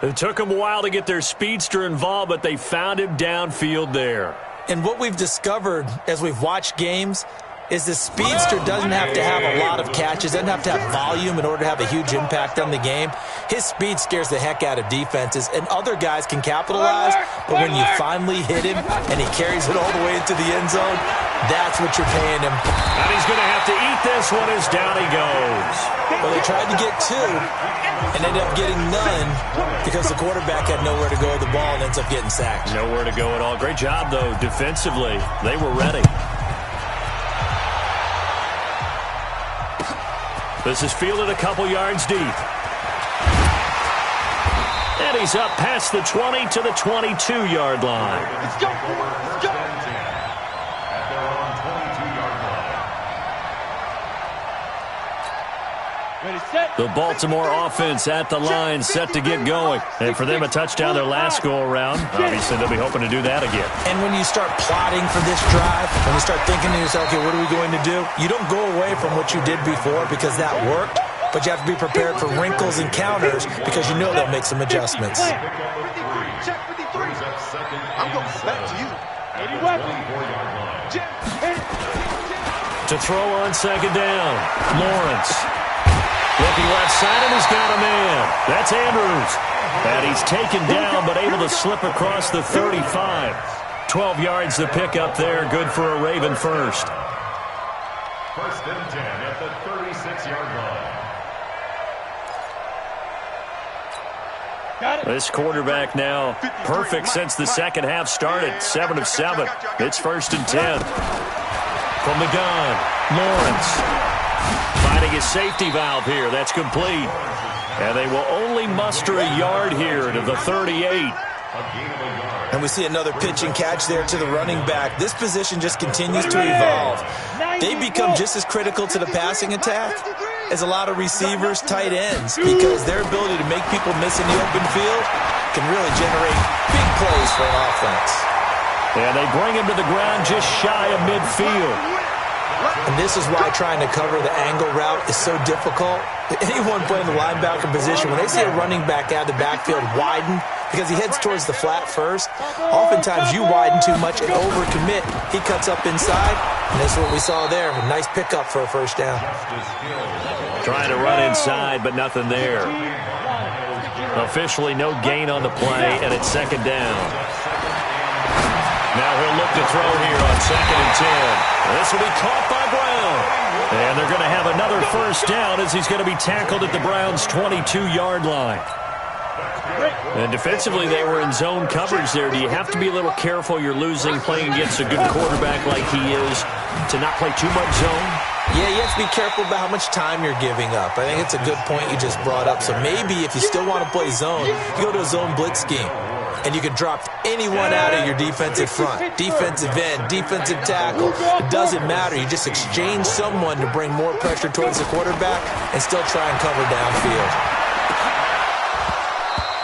It took them a while to get their speedster involved, but they found him downfield there. And what we've discovered as we've watched games is the speedster doesn't have to have a lot of catches, doesn't have to have volume in order to have a huge impact on the game. His speed scares the heck out of defenses, and other guys can capitalize, but when you finally hit him and he carries it all the way into the end zone, that's what you're paying him. And he's going to have to eat this one as down he goes. Well, they tried to get 2 and ended up getting none because the quarterback had nowhere to go with the ball and ends up getting sacked. Nowhere to go at all. Great job, though, defensively. They were ready. This is fielded a couple yards deep. And he's up past the 20 to the 22-yard line. Let's go. Let's go. At their own 22-yard line. Ready, set. The Baltimore offense at the line, set to get going. And for them, a touchdown their last go-around. Obviously, they'll be hoping to do that again. And when you start plotting for this drive, when you start thinking to yourself, okay, what are we going to do? You don't go away from what you did before because that worked, but you have to be prepared for wrinkles and counters because you know they'll make some adjustments. Check 53. I'm going back to you. 81. To throw on second down, Lawrence. Looking left side, and he's got a man. That's Andrews. And he's taken down, but able to slip across the 35. 12 yards to pick up there. Good for a Raven first. First and 10 at the 36-yard line. Got it. This quarterback now perfect since the second half started. 7 of 7. It's first and 10. From the gun, Lawrence. Finding his safety valve here. That's complete. And they will only muster a yard here to the 38. And we see another pitch and catch there to the running back. This position just continues to evolve. They become just as critical to the passing attack as a lot of receivers, tight ends, because their ability to make people miss in the open field can really generate big plays for an offense. And they bring him to the ground just shy of midfield. And this is why trying to cover the angle route is so difficult. Anyone playing the linebacker position, when they see a running back out of the backfield widen, because he heads towards the flat first, oftentimes you widen too much and overcommit. He cuts up inside, and that's what we saw there. A nice pickup for a first down. Trying to run inside, but nothing there. Officially no gain on the play, and it's second down. Now he'll look to throw here on second and 10. This will be caught by Brown. And they're going to have another first down as he's going to be tackled at the Browns' 22-yard line. And defensively, they were in zone coverage there. Do you have to be a little careful you're losing playing against a good quarterback like he is to not play too much zone? Yeah, you have to be careful about how much time you're giving up. I think it's a good point you just brought up. So maybe if you still want to play zone, you go to a zone blitz scheme. And you can drop anyone out of your defensive front, defensive end, defensive tackle. It doesn't matter. You just exchange someone to bring more pressure towards the quarterback and still try and cover downfield.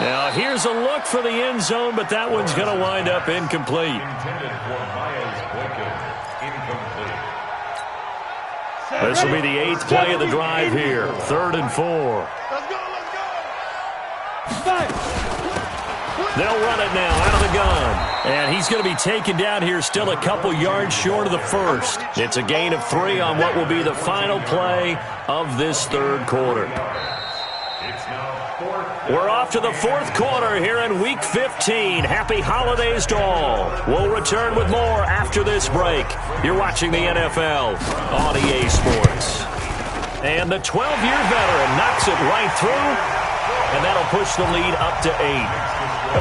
Now, here's a look for the end zone, but that one's going to wind up incomplete. Intended for Miles Boykin. Incomplete. This will be the 8th play of the drive here. 3rd and 4. Let's go, let's go. 5. They'll run it now out of the gun. And he's going to be taken down here still a couple yards short of the first. It's a gain of 3 on what will be the final play of this third quarter. We're off to the fourth quarter here in Week 15. Happy holidays to all. We'll return with more after this break. You're watching the NFL on EA Sports. And the 12-year veteran knocks it right through, and that'll push the lead up to 8.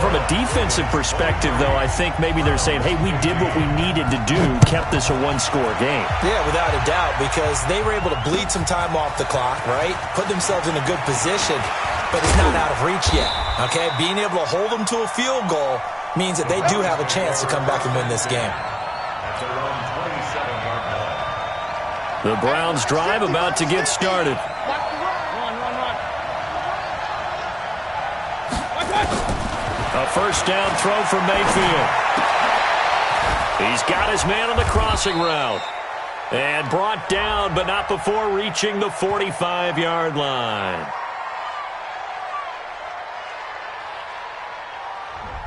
From a defensive perspective, though, I think maybe they're saying, hey, we did what we needed to do, kept this a one-score game. Yeah, without a doubt, because they were able to bleed some time off the clock, right? Put themselves in a good position, but it's not out of reach yet, okay? Being able to hold them to a field goal means that they do have a chance to come back and win this game. The Browns drive about to get started. A first down throw from Mayfield. He's got his man on the crossing route. And brought down, but not before reaching the 45-yard line.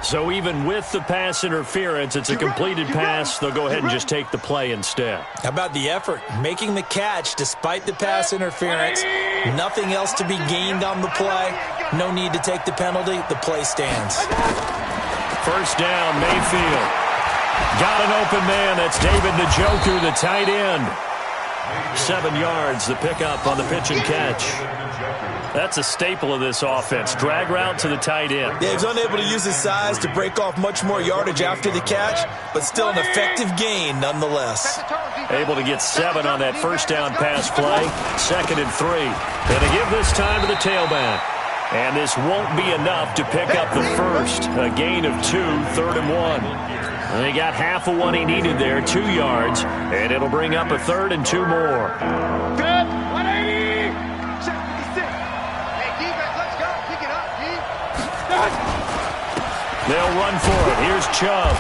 So even with the pass interference, it's a completed pass. They'll go ahead and just take the play instead. How about the effort? Making the catch despite the pass interference. Nothing else to be gained on the play. No need to take the penalty. The play stands. First down, Mayfield. Got an open man. That's David Njoku, the tight end. 7 yards, the pickup on the pitch and catch. That's a staple of this offense. Drag route to the tight end. Yeah, he's unable to use his size to break off much more yardage after the catch, but still an effective gain nonetheless. Able to get 7 on that first down pass play. 2nd and 3. And to give this time to the tailback. And this won't be enough to pick up the first. A gain of 2, 3rd and 1. And he got half of what he needed there, 2 yards. And it'll bring up a 3rd and 2 more. Good. 180. Hey, defense, let's go. Pick it up, D. They'll run for it. Here's Chubb.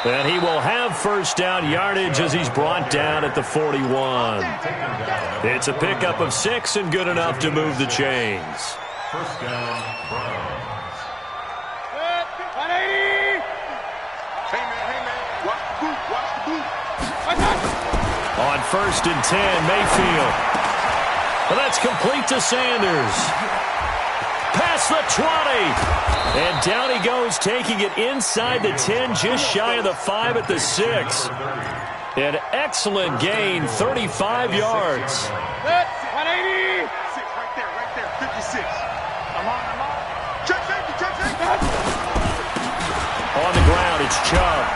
And he will have first down yardage as he's brought down at the 41. It's a pickup of 6 and good enough to move the chains. First down, Browns. Good. 180. Hey, man. Watch the boot. Watch the boot. On 1st and 10, Mayfield. Well, that's complete to Sanders. Past the 20. And down he goes, taking it inside the 10, just shy of the 5 at the 6. An excellent gain, 35 yards. Good. 180. 6, right there. 56. I'm on. Check safety. On the ground, it's Chubb.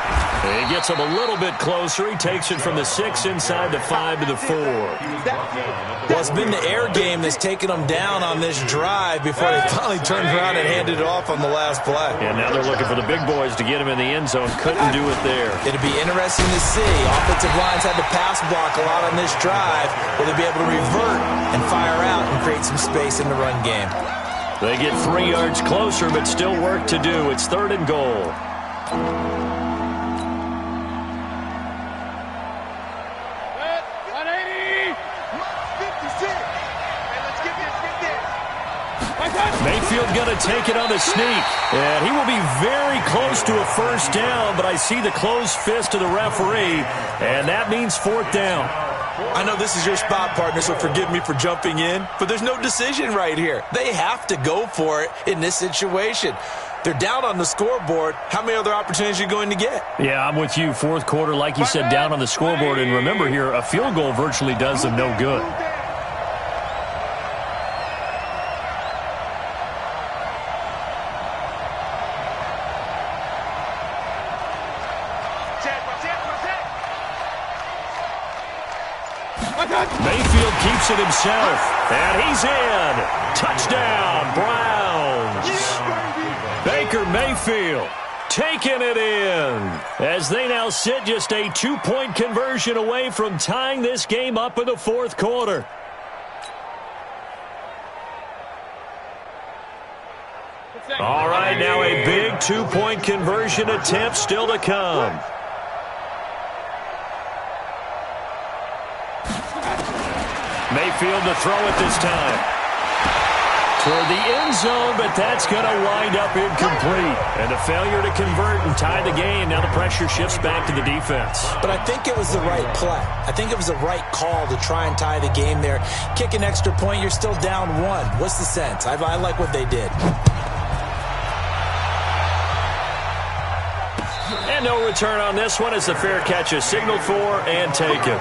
He gets him a little bit closer. He takes it from the 6 inside the 5 to the 4. Well, it's been the air game that's taken them down on this drive before they finally turned around and handed it off on the last play. And now they're looking for the big boys to get him in the end zone. Couldn't do it there. It'll be interesting to see. Offensive lines had to pass block a lot on this drive. Will they be able to revert and fire out and create some space in the run game? They get 3 yards closer, but still work to do. It's 3rd and goal. Good. 180. 56. Hey, let's get this. Mayfield going to take it on the sneak. And he will be very close to a first down, but I see the closed fist of the referee, and that means 4th down. I know this is your spot, partner, so forgive me for jumping in, but there's no decision right here. They have to go for it in this situation. They're down on the scoreboard. How many other opportunities are you going to get? Yeah, I'm with you. 4th quarter, like you said, down on the scoreboard. And remember here, a field goal virtually does them no good. Mayfield keeps it himself, and he's in. Touchdown, Browns. Baker Mayfield taking it in as they now sit just a 2-point conversion away from tying this game up in the 4th quarter. All right, now a big 2-point conversion attempt still to come. Mayfield to throw it this time. Toward the end zone, but that's going to wind up incomplete. And a failure to convert and tie the game. Now the pressure shifts back to the defense. But I think it was the right play. I think it was the right call to try and tie the game there. Kick an extra point, you're still down 1. What's the sense? I like what they did. And no return on this one as the fair catch is signaled for and taken.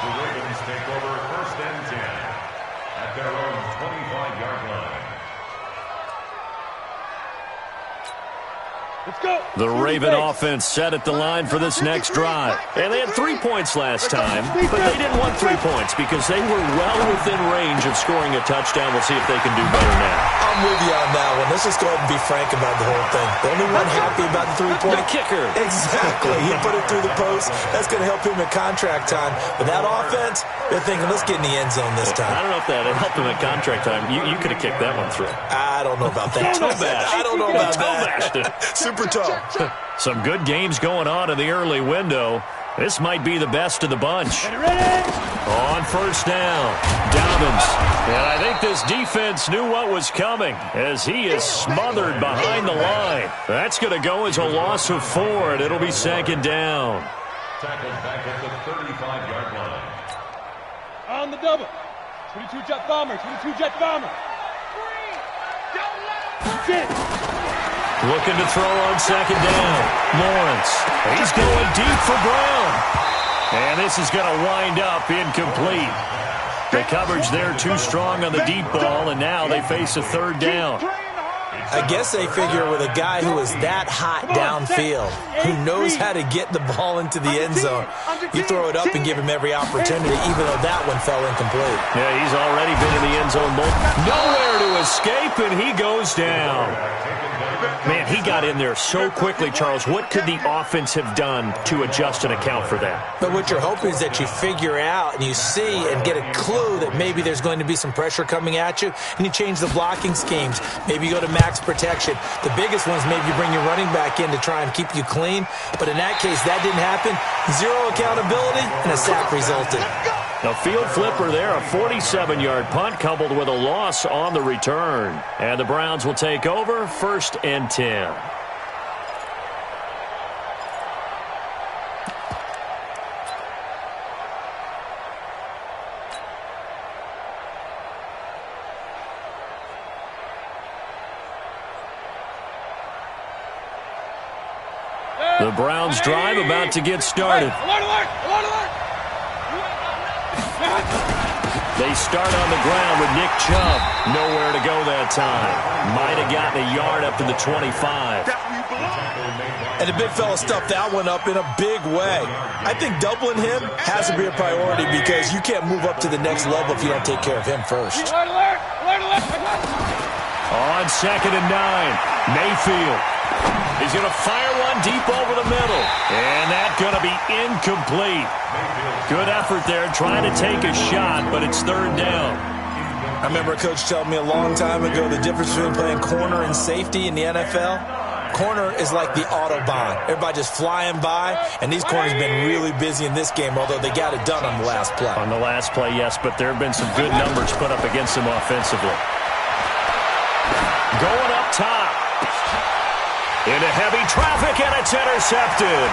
The Ravens take over 1st and 10 at their own 25-yard line. Let's go. The Raven offense set at the line for this next drive. And they had 3 points last time, but they didn't want 3 points because they were well within range of scoring a touchdown. We'll see if they can do better now. I'm with you on that one. Let's just go ahead and be frank about the whole thing. The only one happy about the 3-point. The kicker. Exactly. He put it through the post. That's going to help him in contract time. But that offense, they're thinking, let's get in the end zone this time. I don't know if that helped him at contract time. You could have kicked that one through. I don't know about that. I don't know about that. Super tough. Some good games going on in the early window. This might be the best of the bunch. On first down, Dobbins. And I think this defense knew what was coming as he is smothered behind the line. That's going to go as a loss of 4, and it'll be second down. Tackled back at the 35-yard line. On the double. 22 jet bomber, 22 jet bomber. Looking to throw on second down. Lawrence. He's going deep for Brown. And this is going to wind up incomplete. The coverage there too strong on the deep ball, and now they face a third down. I guess they figure with a guy who is that hot downfield, who knows how to get the ball into the end zone, you throw it up and give him every opportunity, even though that one fell incomplete. Yeah, he's already been in the end zone. Nowhere to escape, and he goes down. Man, he got in there so quickly, Charles. What could the offense have done to adjust and account for that? But what you're hoping is that you figure out and you see and get a clue that maybe there's going to be some pressure coming at you, and you change the blocking schemes. Maybe you go to max protection. The biggest one is maybe you bring your running back in to try and keep you clean. But in that case, that didn't happen. Zero accountability, and a sack resulted. A field flipper there, a 47-yard punt coupled with a loss on the return. And the Browns will take over, 1st and 10. The Browns drive about to get started. Alert, alert, alert, alert. They start on the ground with Nick Chubb. Nowhere to go that time. Might have gotten a yard up to the 25. And the big fella stuffed that one up in a big way. I think doubling him has to be a priority because you can't move up to the next level if you don't take care of him first. Alert, alert, alert, alert. On 2nd and 9, Mayfield. He's going to fire one deep over the middle. And that's going to be incomplete. Good effort there trying to take a shot, but it's 3rd down. I remember a coach telling me a long time ago the difference between playing corner and safety in the NFL. Corner is like the Autobahn. Everybody just flying by, and these corners have been really busy in this game, although they got it done on the last play. On the last play, yes, but there have been some good numbers put up against them offensively. Going up top. Into heavy traffic, and it's intercepted.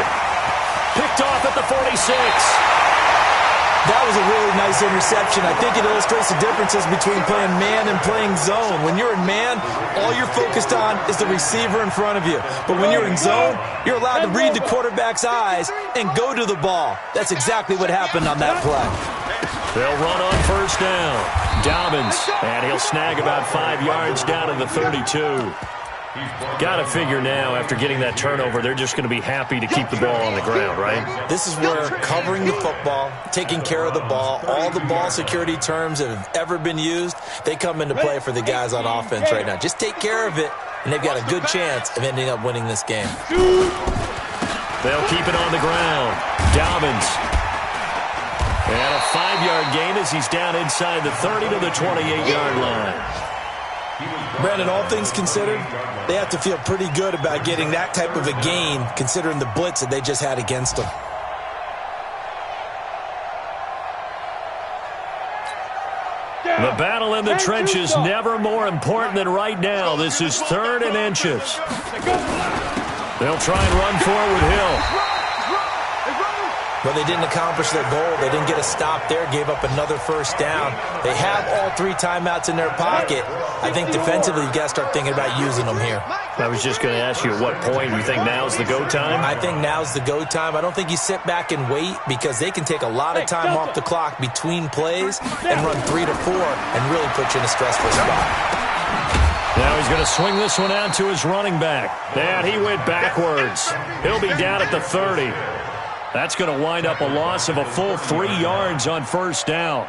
Picked off at the 46. That was a really nice interception. I think it illustrates the differences between playing man and playing zone. When you're in man, all you're focused on is the receiver in front of you. But when you're in zone, you're allowed to read the quarterback's eyes and go to the ball. That's exactly what happened on that play. They'll run on 1st down. Dobbins, and he'll snag about 5 yards down to the 32. Got to figure now, after getting that turnover, they're just going to be happy to keep the ball on the ground, right? This is where covering the football, taking care of the ball, all the ball security terms that have ever been used, they come into play for the guys on offense right now. Just take care of it, and they've got a good chance of ending up winning this game. They'll keep it on the ground. Dobbins. And a 5-yard gain as he's down inside the 30 to the 28-yard line. Brandon, all things considered, they have to feel pretty good about getting that type of a gain considering the blitz that they just had against them. The battle in the trenches never more important than right now. This is 3rd and inches. They'll try and run forward with Hill. But they didn't accomplish their goal. They didn't get a stop there, gave up another 1st down. They have all 3 timeouts in their pocket. I think defensively you've got to start thinking about using them here. I was just going to ask you at what point you think now's the go time? I think now's the go time. I don't think you sit back and wait because they can take a lot of time off the clock between plays and run 3 to 4 and really put you in a stressful spot. Now he's going to swing this one out to his running back. And he went backwards. He'll be down at the 30. That's going to wind up a loss of a full 3 yards on 1st down.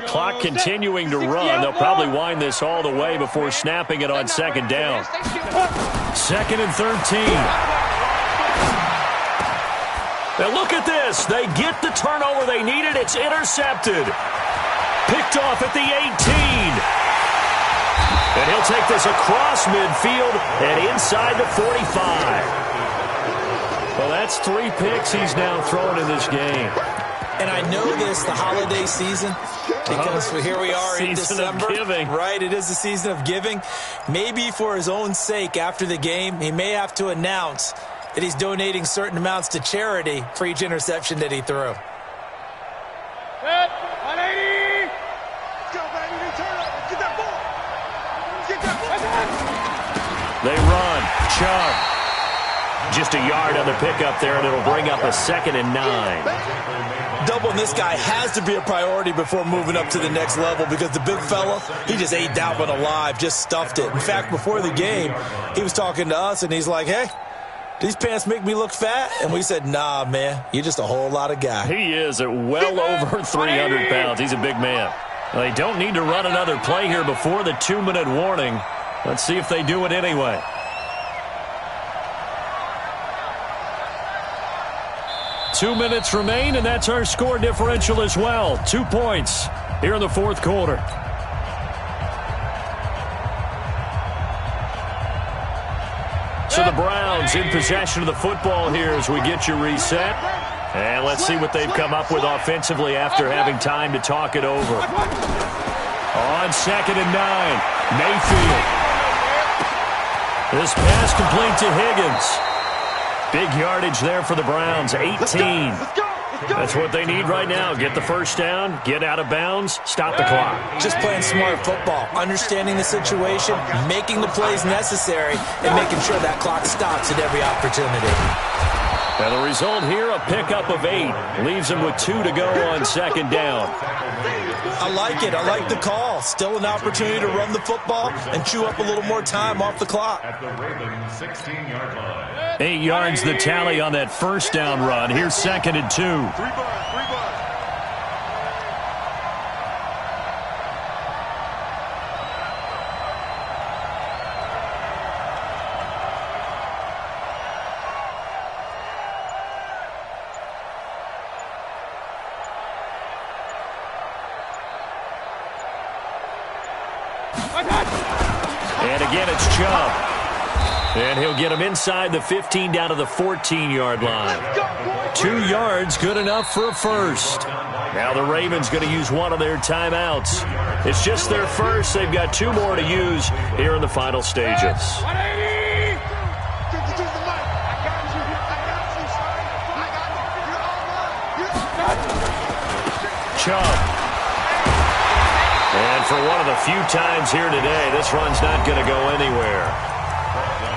Clock continuing to run. They'll probably wind this all the way before snapping it on 2nd down. 2nd and 13. Now look at this. They get the turnover they needed. It's intercepted. Picked off at the 18. And he'll take this across midfield and inside the 45. Well, that's 3 picks he's now thrown in this game. And I know this, the holiday season, because here we are in December. Season of giving. Right, it is the season of giving. Maybe for his own sake after the game, he may have to announce that he's donating certain amounts to charity for each interception that he threw. Set, 180. Go, baby, return up. Get that ball. Get that ball. They run. Chubb. Just a yard on the pickup there, and it'll bring up a 2nd and 9. Doubling this guy has to be a priority before moving up to the next level because the big fella, he just ate that one alive, just stuffed it. In fact, before the game, he was talking to us, and he's like, hey, these pants make me look fat? And we said, nah, man, you're just a whole lot of guy. He is at well over 300 pounds. He's a big man. Well, they don't need to run another play here before the 2-minute warning. Let's see if they do it anyway. Two minutes remain, and that's our score differential as well. 2 points here in the 4th quarter. So the Browns in possession of the football here as we get you reset. And let's see what they've come up with offensively after having time to talk it over. On 2nd and 9, Mayfield. This pass complete to Higgins. Big yardage there for the Browns, 18. That's what they need right now. Get the first down, get out of bounds, stop the clock. Just playing smart football, understanding the situation, making the plays necessary, and making sure that clock stops at every opportunity. And the result here, a pickup of 8. Leaves him with 2 to go on 2nd down. I like it. I like the call. Still an opportunity to run the football and chew up a little more time off the clock. At the Ravens 16-yard line. 8 yards the tally on that first down run. Here's 2nd and 2. 3 bars. And again, it's Chubb. And he'll get him inside the 15 down to the 14-yard line. 2 yards, good enough for a first. Now the Ravens going to use one of their timeouts. It's just their first. They've got 2 more to use here in the final stages. 180. Chubb. And for one of the few times here today, this run's not going to go anywhere.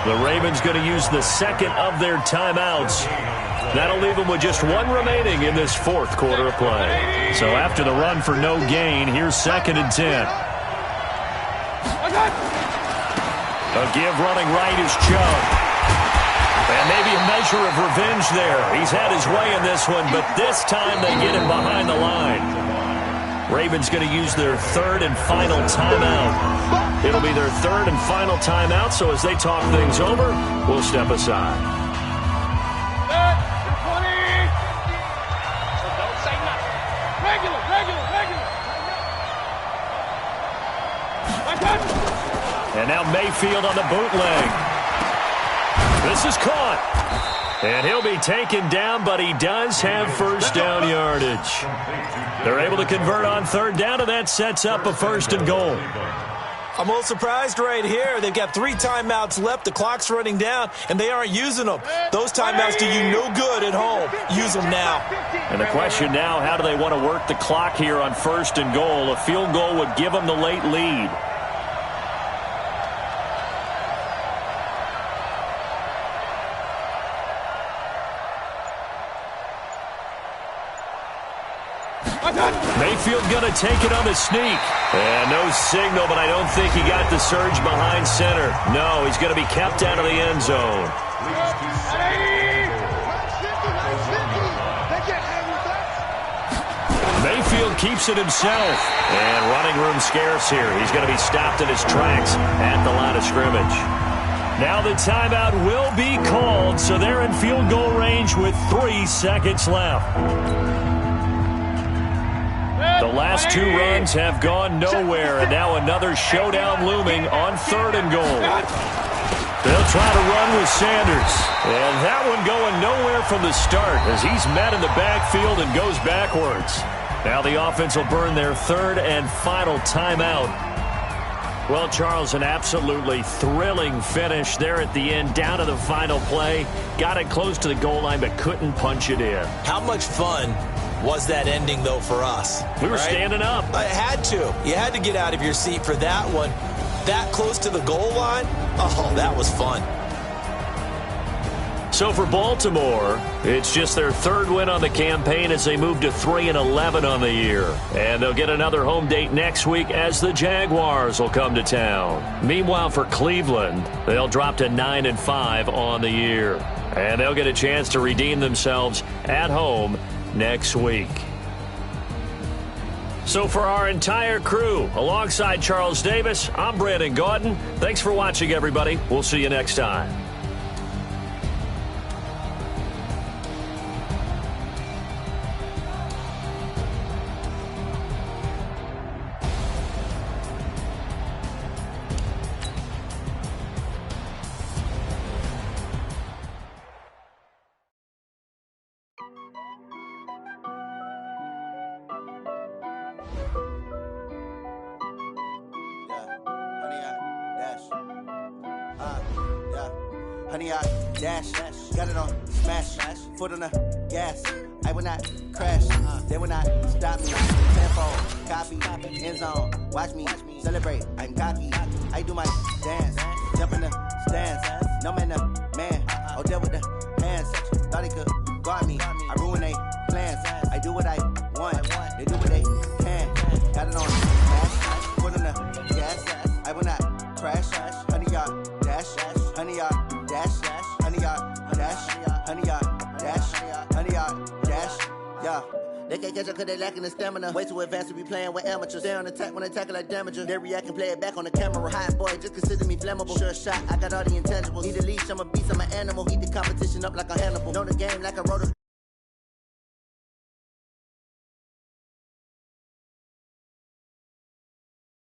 The Ravens going to use the 2nd of their timeouts. That'll leave them with just 1 remaining in this 4th quarter of play. So after the run for no gain, here's 2nd and 10. A give running right is Chubb. And maybe a measure of revenge there. He's had his way in this one, but this time they get him behind the line. Ravens going to use their 3rd and final timeout. It'll be their 3rd and final timeout, so as they talk things over, we'll step aside. 20. So don't say nothing. Regular. And now Mayfield on the bootleg. This is caught. And he'll be taken down, but he does have first down yardage. They're able to convert on 3rd down, and that sets up a 1st and goal. I'm a little surprised right here. They've got 3 timeouts left. The clock's running down, and they aren't using them. Those timeouts do you no good at home. Use them now. And the question now, how do they want to work the clock here on 1st and goal? A field goal would give them the late lead. Mayfield going to take it on the sneak. And no signal, but I don't think he got the surge behind center. No, he's going to be kept out of the end zone. Mayfield keeps it himself. And running room scarce here. He's going to be stopped in his tracks at the line of scrimmage. Now the timeout will be called, so they're in field goal range with 3 seconds left. The last 2 runs have gone nowhere, and now another showdown looming on 3rd and goal. They'll try to run with Sanders. And that one going nowhere from the start as he's met in the backfield and goes backwards. Now the offense will burn their 3rd and final timeout. Well, Charles, an absolutely thrilling finish there at the end, down to the final play. Got it close to the goal line, but couldn't punch it in. How much fun was that ending, though, for us? We were standing up. I had to. You had to get out of your seat for that one. That close to the goal line? Oh, that was fun. So for Baltimore, it's just their 3rd win on the campaign as they move to 3-11 on the year. And they'll get another home date next week as the Jaguars will come to town. Meanwhile, for Cleveland, they'll drop to 9-5 on the year. And they'll get a chance to redeem themselves at home next week. So for our entire crew, alongside Charles Davis, I'm Brandon Gaudin. Thanks for watching, everybody. We'll see you next time. Honey, I dash, got it on smash, foot on the gas. I will not crash, they will not stop me. Tempo, copy, end zone, watch me celebrate. I'm cocky, I do my dance, jump in the stands. No man, man, oh there with the hands. Thought he could guard me, I ruin they plans. I do what I want, they do what they can. Got it on smash, foot on the gas. I will not crash, honey, y'all dash, honey, y'all. Dash, honey, y'all, dash, honey, y'all, dash, honey, y'all, dash, yeah. They can't catch up cause they lacking the stamina. Way too advanced to be playing with amateurs. Stay on attack when they tackle like damager. They react and play it back on the camera. Hot boy, just consider me flammable. Sure shot, I got all the intangibles. Need a leash, I'm a beast, I'm an animal. Eat the competition up like a Hannibal. Know the game like a rotor.